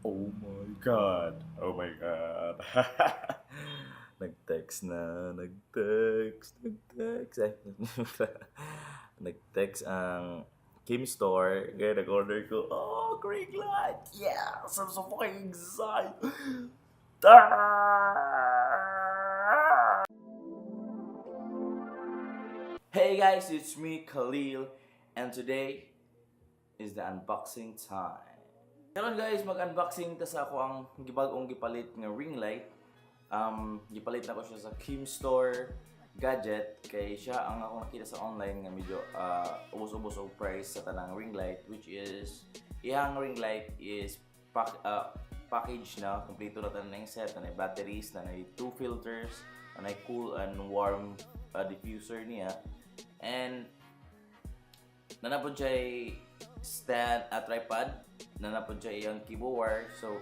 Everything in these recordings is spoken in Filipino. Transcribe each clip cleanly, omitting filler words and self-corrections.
Oh my God. Oh my God. Nag-text na. Nag-text. Ay, nag-text ang Kim Store. Kaya nag-order ko, oh, great light. Yes! I'm so fucking excited. Hey guys, it's me, Khalil. And today is the unboxing time. Karon guys, mag-unboxing ta sa ako ang gibag-ong gipalit nga ring light. Gipalit na ko siya sa Kim Store gadget kay siya ang ako nakita sa online nga medyo ubos-ubos og price sa tanang ring light, which is iyang ring light is package na kompleto na tanang set na batteries na 2 filters na cool and warm diffuser niya, and nanapod siya stand at tripod, nanapod siya iyang keyboard, so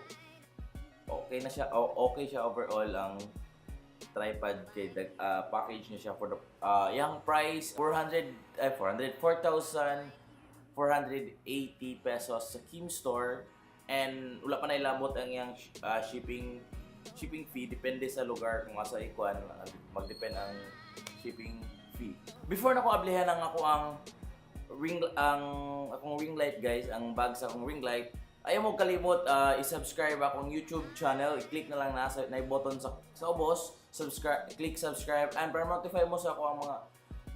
okay na siya, okay siya overall ang tripod kay package niya siya for the yung price 4,480 pesos sa Kim Store, and wala pa na ilabot ang yung shipping fee, depende sa lugar kung asa ikuan magdepend ang shipping fee. Before na ko ablihan ang akong ring light guys, ang bag sa akong ring light, ayaw mo kalimot i-subscribe akong YouTube channel. I-click na lang nasa na button sa ubos, click subscribe, and para notify mo sa ako ang mga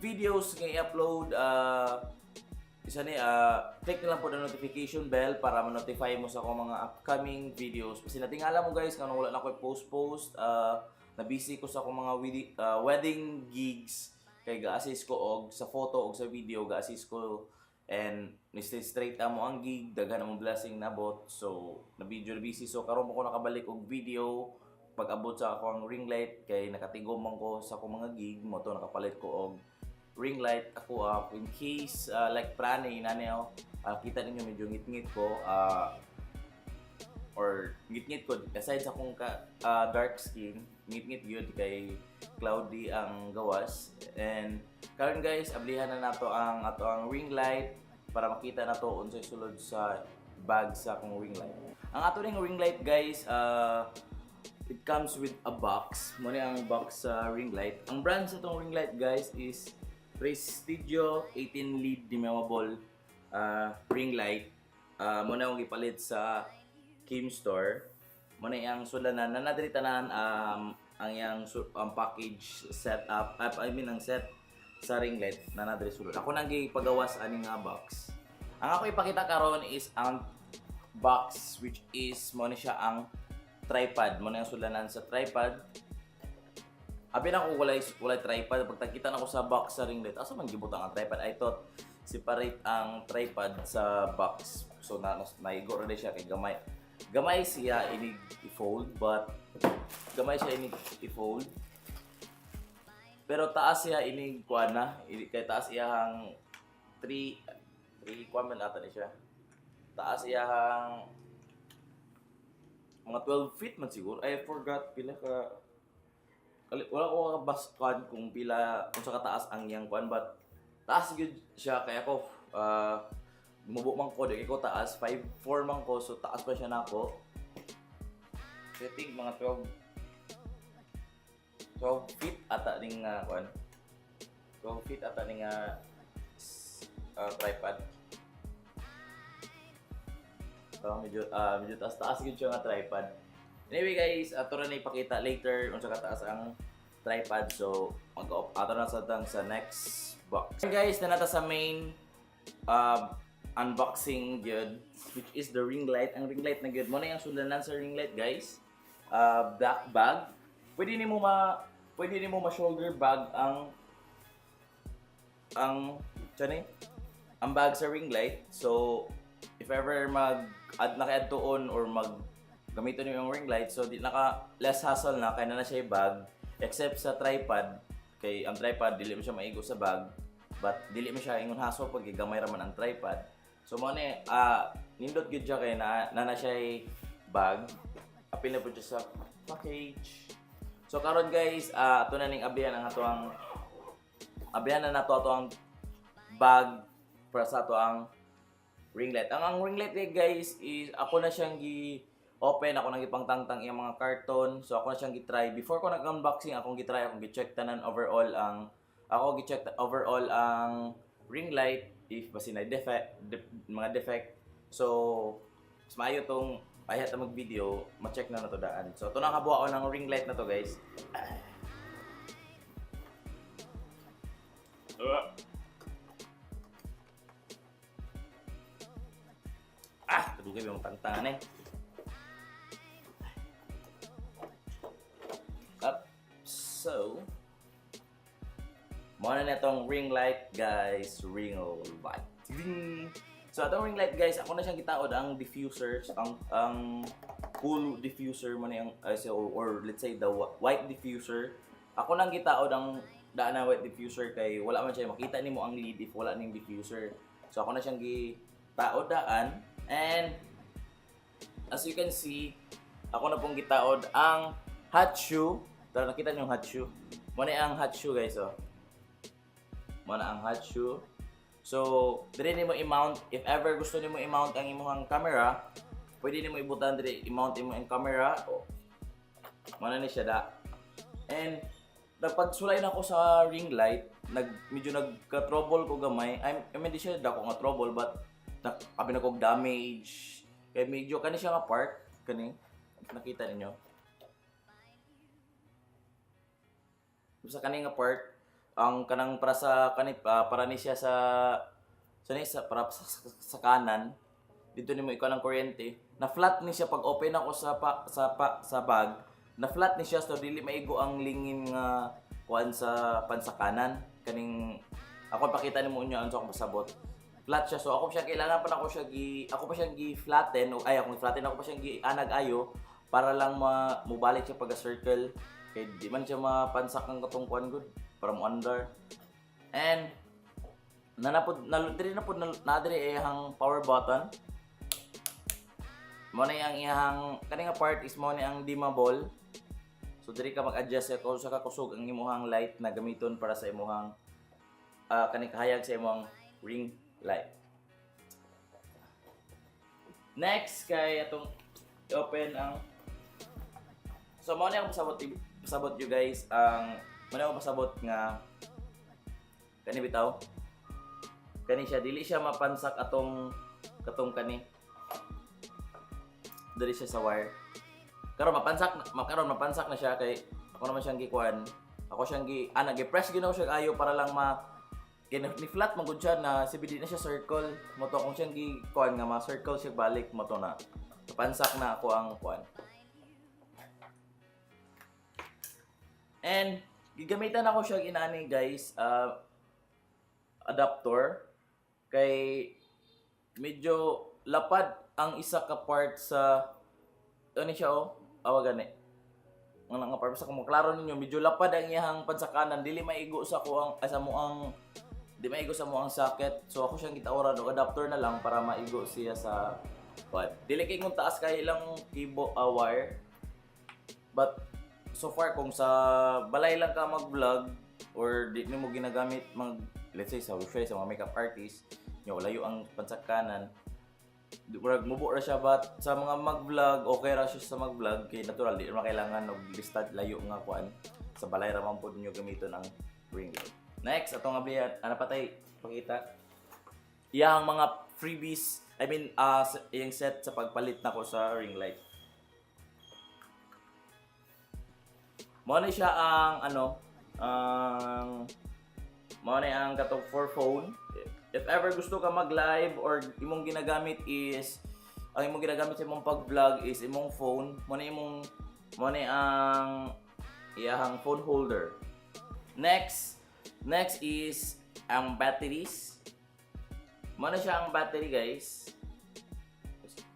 videos nga i-upload. Click na lang po ang notification bell para ma-notify mo sa ako mga upcoming videos. Kasi natingala mo guys, kung wala na ako post na busy ko sa akong mga wedding gigs, kay ga-assist ko og sa photo og sa video, ga-assist ko, and ni-stay straight mo ang gig, daghan ang blessing nabot, so na video na busy. So karon mo ko nakabalik og video pag abot sa akong ring light kay nakatigom man ko sa akong mga gig mo to, nakapalit ko og ring light ako in case like prane nani kita ninyo medyo ngit-ngit ko or ngit-ngit ko aside sa akong dark skin, ngit-ngit yun kay cloudy ang gawas. And karon guys, ablihan na nato ang ring light para makita nato unsay sulod sa bag sa akong ring light. Ang ato ring ring light guys, it comes with a box. Mo ang box sa ring light. Ang brand sa tong ring light guys is Prestigio 18 lead dimmable ring light. Mo na ang gipalit sa Kim Store. Mo na ang sulanan na nadiri tanan ang yang package setup, ang set sa ring light na nadiri sulod. Ako nang gipagawas ani nga box. Ang ako ipakita karon is ang box, which is mo na siya ang tripod. Mo na ang sulanan sa tripod. Abi na ko walay tripod, pagtakita na ko sa box sa ring light, asa man gibutang ang tripod? I thought separate ang tripod sa box. So naigo ra siya kay gamay siya ini i-fold, but gamay siya ini i-fold. Pero taas siya ini kuan na, kay taas iyang 3 kuan man ata ni siya. Taas iyang mga 12 feet man siguro. I forgot pila ka, wala ko kabaskan kung pila kung sa kataas ang yang kuan, but taas gyud siya kay ako gumubo man ko dili ko taas 5'4" man ko, so taas pa siya nako. I think mga 12 feet ata ning kuan. 12 feet ata ning tripod. So medyo taas gyud siya nga tripod. Anyway guys, ato na ipakita later unsa kataas ang tripod. So ato na sa next box. Okay guys, nanata sa main unboxing gyud, which is the ring light. Ang ring light na gyud mo na yung sulanan sa ring light guys. Black bag. Pwede nimo ma-shoulder bag ang bag sa ring light. So if ever mag-add na kay adtoon or gamiton niyo yung ring light, so di less hassle na kay na siya bag, except sa tripod. Kay ang tripod dili mo siya maigo sa bag, but dili mo siya ingon hassle pag gamay ra man ang tripod. So mo ni nindot gyud siya kay na siya bag. Apil na po siya sa package. So karon guys, ato na ning abihan ang bag para sa ato ang ring light. Ang ring light guys is ako na siyang open ako nang ipangtangtang iyang mga karton. So ako na siyang gitry. Before ko nag-unboxing, akong gitry, akong gi-check tanan overall ang ring light if basi na mga defect. So mas maayo tong pahiya ta mag-video, ma-check na nato daan. So ito na kabuo ng ring light na to, guys. Kadugay yung tantangan eh. So, muna na itong ring light, guys. Ring light. So, itong ring light, guys, ako na siyang gitaod ang diffuser, ang cool diffuser mo na yung, or let's say the white diffuser. Ako nang gitaod ang daan na white diffuser kay wala man siya makita nimo ang lead if wala ning diffuser. So, ako na siyang gitaod daan. And, as you can see, ako na pong gitaod ang hot shoe. Tara, nakita niyo yung hot shoe. Muna ang hot shoe, guys, oh. Muna ang hot shoe. So, dire nimo i-mount. If ever gusto nimo i-mount ang imong camera, pwede nimo ibutan dire i-mount imo ang camera. Oh. Muna ni siya da. And napagsulay na ako sa ring light, medyo nagka-trouble ko gamay. I mean, di siya dako nga trouble, but kami na kog damage. Kaya medyo kani siya nga part, kani nakita ninyo. Sa kani nga part, ang kanang para sa para ni siya sa kanan. Dito nimo ikaw ng kuryente. Na flat ni siya pag open ako sa bag. Na flat ni siya so dili maigo ang lingin nga kuan sa kanan. Kaning ako pakita nimo unyo unsa ako pasabot. Flat siya, so ako pa siya gi-flatten, ako pa siyang gi-anag ayo para lang mubalik siya pag circle. Kay di man siya mapansak ang katungkuan good para mo under. And nadiri ang power button. Mo na yang iyang kaning part is mo na ang dimmable. So diri ka mag-adjust kung sa kakusog ang imong light na gamiton para sa imong kaning kahayag sa imong ring light. Next kay atong i-open ang so mo na akong pasabot you guys ang mo na akong pasabot nga kani bitaw kani siya dili siya mapansak atong kani dili siya sa wire karon mapansak na siya kay ako naman siyang gikuan ako siyang gi-press ginaw siya ayo para lang ni flat magud siya na CBD na siya circle mo to kung siyang gi-kuan nga ma-circle siya balik mo to na pansak na ako ang kuan. And gigamitan ako siya inani guys adapter kay medyo lapad ang isa ka part sa ano siya gani nga part sa kung klaro ninyo medyo lapad ang iyang pansakanan dili maigo sa ko ang di maigo sa mo ang socket. So ako siyang gitaoran og adapter na lang para maigo siya sa what. Dili kay kung taas kay ilang keyboard wire. But so far kung sa balay lang ka mag-vlog or di mo ginagamit let's say sa wifi sa mga makeup artist, nyo layo ang pansakanan. Murag mubo ra siya but sa mga mag-vlog okay ra siya sa mag-vlog kay natural di ra kailangan og listad layo nga kuan. Sa balay ra man pud niyo gamiton ang ring light. Next, atong ablihan, patay, pakita. Iyang mga freebies, yung set sa pagpalit na ko sa ring light. Muna siya muna ang katong for phone. If ever gusto ka mag-live or imong ginagamit sa imong pag-vlog is imong phone, muna ang iyang phone holder. Next is ang batteries. Muna siya ang battery guys.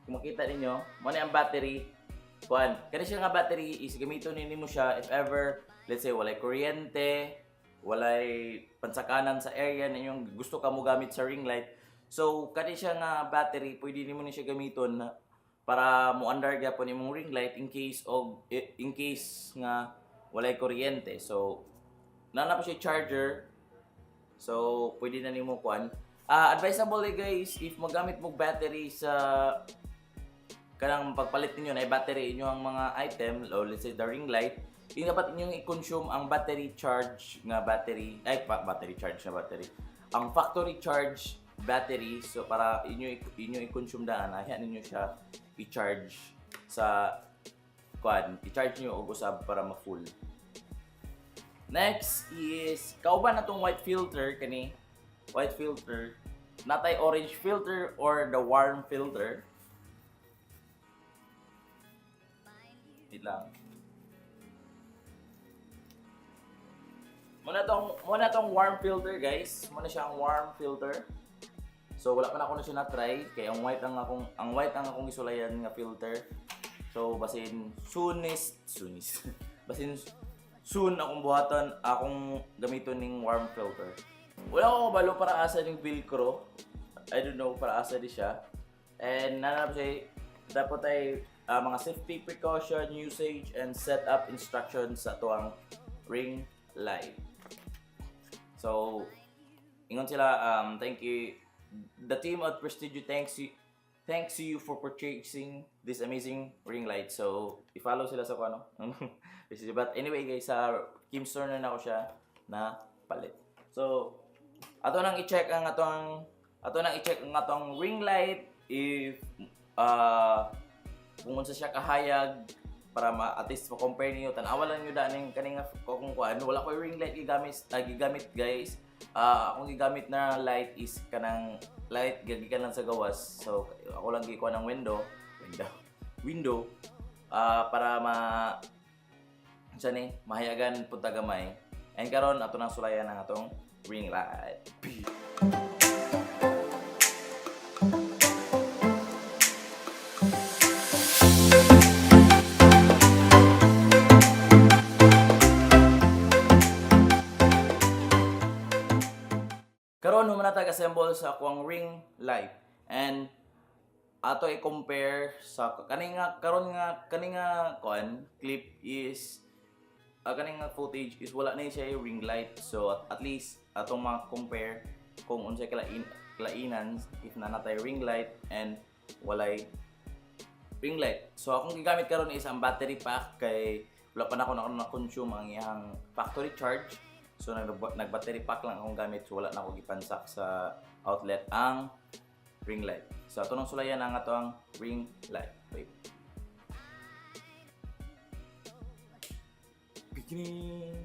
Kung makita ninyo, muna ang battery. Kani siya nga battery is gamiton ninyo siya if ever, let's say, walay kuryente, walay pansakanan sa area na yung gusto ka mo gamit sa ring light. So, kani siya nga battery, pwede nimo ni siya gamiton para mo under gyapon imong ring light in case nga walay kuryente. So, nana pa siya charger. So, pwede na nimo kuan. Advisable guys if magamit mo battery sa kanang pagpalit ninyo na battery inyo ang mga item, o let's say the ring light, dapat inyong i-consume ang battery charge nga battery, battery charge na battery. Ang factory charge battery, so para inyo i-consume daan, ayan ninyo siya i-charge sa i-charge nyo og usab para ma-full. Next is kauban natong white filter kani. White filter, natay orange filter or the warm filter. Wait lang. Muna tong warm filter guys. Muna siyang warm filter. So wala pa na ako na siya na-try kay ang white ang akong isulayan nga filter. So basin basin soon akong buhaton akong gamiton ning warm filter. Wala ko balo para asa ning velcro. I don't know para asa di siya. And nanap siya dapat ay mga safety precaution, usage and setup instructions sa tuang ring light. So ingon sila thank you the team at Prestigio thanks you for purchasing this amazing ring light. So i-follow sila sa ano. But anyway guys, sa Kim Store na ako siya na palit. So ato nang i-check ang atong ring light if kung unsa siya kahayag para at least ma-compare niyo tan-awa lang niyo daning kaning kung wala ko ring light gigamit guys. Akong gigamit na light is kanang light gagikan lang sa gawas. So ako lang gikuha ng window para mahayagan punta gamay. And karon ato nang sulayan ang atong ring light. Karon human natag assemble sa akong ring light. And ato i-compare sa kaninga clip is kaninga footage is wala na siya yung ring light. So at least atong ma-compare kung unsay kalainan if nanatay ring light and walay ring light. So akong gigamit karon is ang battery pack kay wala pa na ako na-consume ang iyang factory charge. So nag-battery pack lang akong gamit, so wala na ako gipansak sa outlet ang ring light. So ato nang sulayan ang atong ring light. Wait.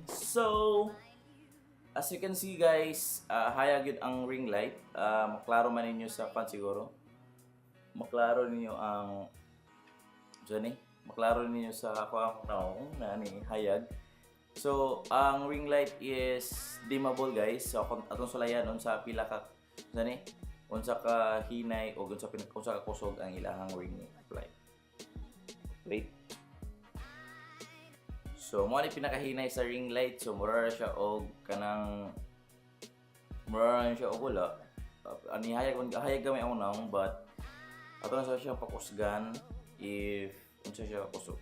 So as you can see guys, hayag yun ang ring light. Maklaro man ninyo sa siguro. Maklaro ninyo ang maklaro ninyo sa hayag. So ang ring light is dimmable guys. So atong sulayan unsa pila ka unsa ka hinay o unsa ka kusog ang ilahang ring light. Wait. So mo ni pinakahinay sa ring light. So mura siya og kanang wala. Ani hayag gamay ang naong but ato na siya pakusgan if unsa siya kusog.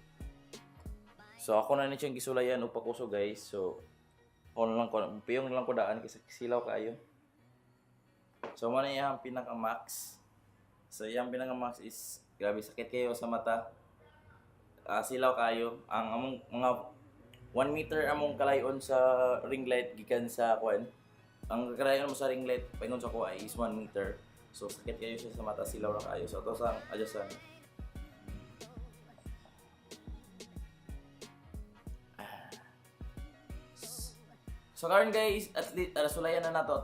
So ako na ni siyang gisulayan o pakuso guys. So piyong lang ko daan kasi silaw kayo. So mo na yung pinaka max. So yung pinaka max is grabe sakit kayo sa mata. Silaw kayo. Ang mga 1 meter among kalayon sa ring light gikan sa ang kalayon mo sa ring light paingon sa kuha is 1 meter. So sakit kayo siya sa mata, silaw ra kayo. So to sang adjustan. So karon guys, at least nasulayan na nato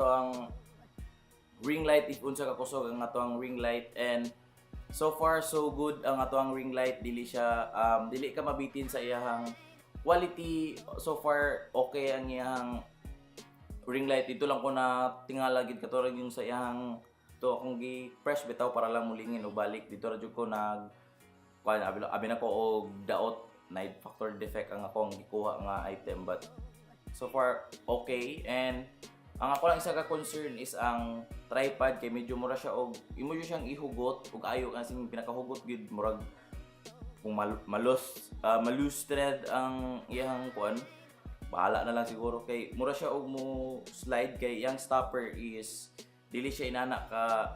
ang ring light if unsa ka kusog ang ato ang ring light. And so far so good ang ato ang ring light. Dili ka mabitin sa iyang quality. So far okay ang iyang ring light. Dito lang ko na tingala gid katurag yung sa iyang to akong gi-press bitaw para lang mulingin o balik. Dito ra jud ko abi na ko og daot. Night factor defect ang akong gikuha nga item, but so far okay. And ang ako lang isa ka concern is ang tripod kay medyo mura siya og imo siyang ihugot ug ayo kasi pinakahugot gid murag kung malus thread ang iyang bahala na lang siguro kay mura siya og mo slide kay yang stopper is dili siya inana ka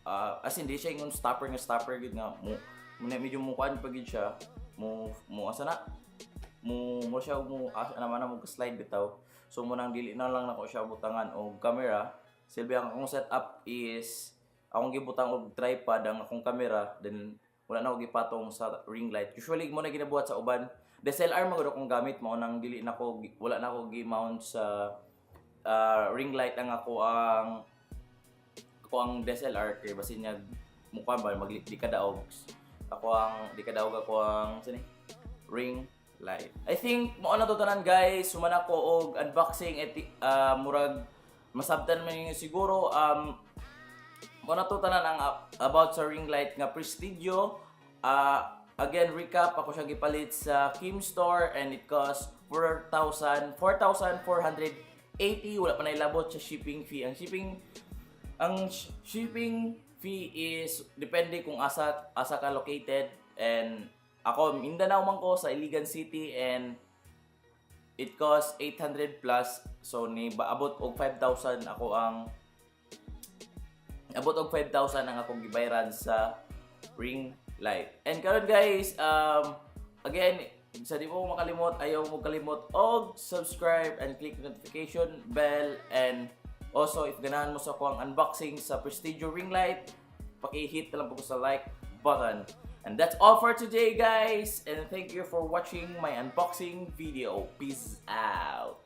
as in di siya yung stopper gud nga mo medyo mukuan pa gid siya mo asa na mo siya naman mo slide bitaw. So mo nang dili na lang nako siya butangan og camera. Silbi ang akong setup is akong gibutang og tripod ang akong camera, then wala na ako gipatong sa ring light. Usually mo na ginabuhat sa uban. DSLR mo akong gamit mo nang dili nako wala na ako gi-mount sa ring light ang ako ang DSLR kay basin niya mukha ba di ka daog. Ako ang sini ring light. I think mo na to tanan guys, sumana ko og unboxing murag masabtan man yun siguro mo na to tanan ang about sa ring light nga Prestigio. Again recap, ako siya gipalit sa Kim Store and it cost 4,480. Wala pa nailabot sa shipping fee. Ang shipping fee is depende kung asa ka located, and ako Mindanao man ko sa Iligan City and it cost 800 plus, so ni abot og 5,000 ang akong gibayaran sa ring light. And karon guys, again, sa di mo makalimot, ayaw mo kalimot og subscribe and click notification bell, and also if ganahan mo sa akong unboxing sa Prestigio ring light, paki-hit lang po sa like button. And that's all for today guys, and thank you for watching my unboxing video. Peace out.